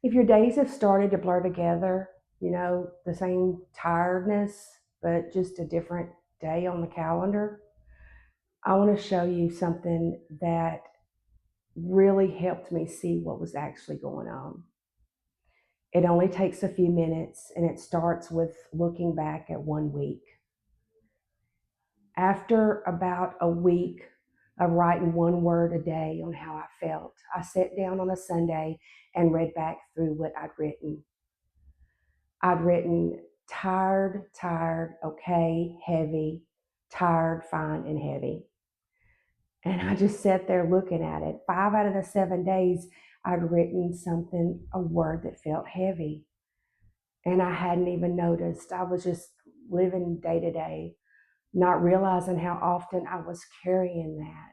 If your days have started to blur together, the same tiredness, but just a different day on the calendar, I want to show you something that really helped me see what was actually going on. It only takes a few minutes and it starts with looking back at 1 week. After about a week of writing one word a day on how I felt, I sat down on a Sunday and read back through what I'd written. I'd written tired, tired, okay, heavy, tired, fine, and heavy. And I just sat there looking at it. 5 out of the 7 days, I'd written something, a word that felt heavy. And I hadn't even noticed. I was just living day to day, not realizing how often I was carrying that.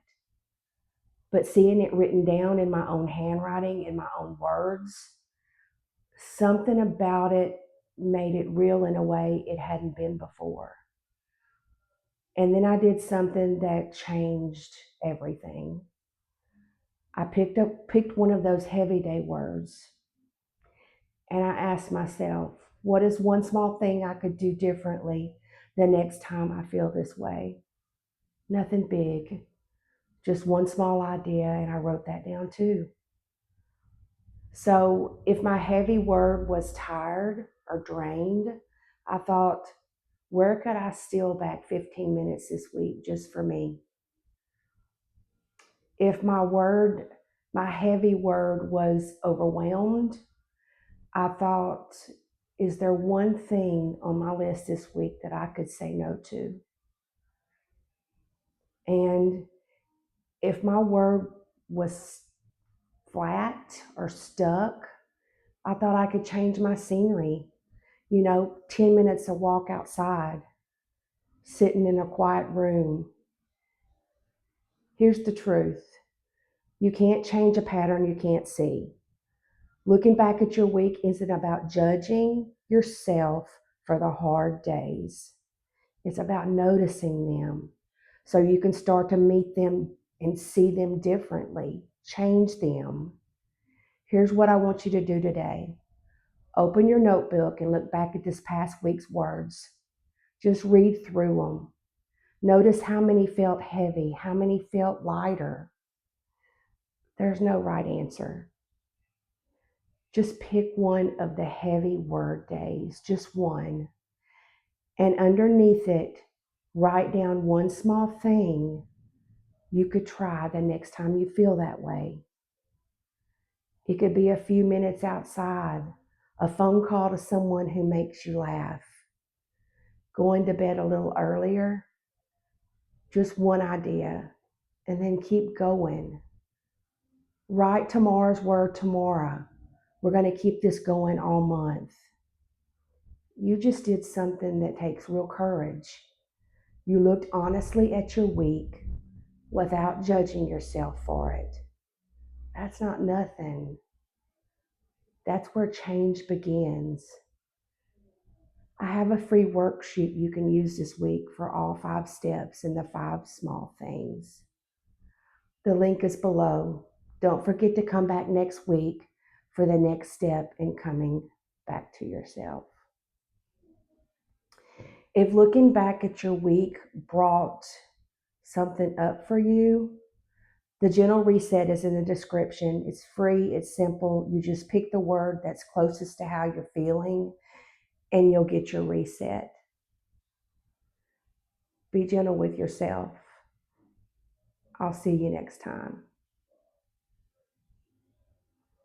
But seeing it written down in my own handwriting, in my own words, something about it made it real in a way it hadn't been before. And then I did something that changed everything. I picked one of those heavy day words and I asked myself, what is one small thing I could do differently the next time I feel this way? Nothing big, just one small idea, and I wrote that down too. So if my heavy word was tired or drained, I thought, where could I steal back 15 minutes this week just for me? If my heavy word was overwhelmed, I thought, is there one thing on my list this week that I could say no to? And if my word was flat or stuck, I thought I could change my scenery. 10 minutes a walk outside, sitting in a quiet room. Here's the truth. You can't change a pattern you can't see. Looking back at your week isn't about judging yourself for the hard days. It's about noticing them so you can start to meet them and see them differently, change them. Here's what I want you to do today. Open your notebook and look back at this past week's words. Just read through them. Notice how many felt heavy, how many felt lighter. There's no right answer. Just pick one of the heavy word days, just one. And underneath it, write down one small thing you could try the next time you feel that way. It could be a few minutes outside, a phone call to someone who makes you laugh, going to bed a little earlier, just one idea, and then keep going. Write tomorrow's word tomorrow. We're going to keep this going all month. You just did something that takes real courage. You looked honestly at your week without judging yourself for it. That's not nothing. That's where change begins. I have a free worksheet you can use this week for all 5 steps and the 5 small things. The link is below. Don't forget to come back next week for the next step in coming back to yourself. If looking back at your week brought something up for you, the gentle reset is in the description. It's free, it's simple. You just pick the word that's closest to how you're feeling and you'll get your reset. Be gentle with yourself. I'll see you next time.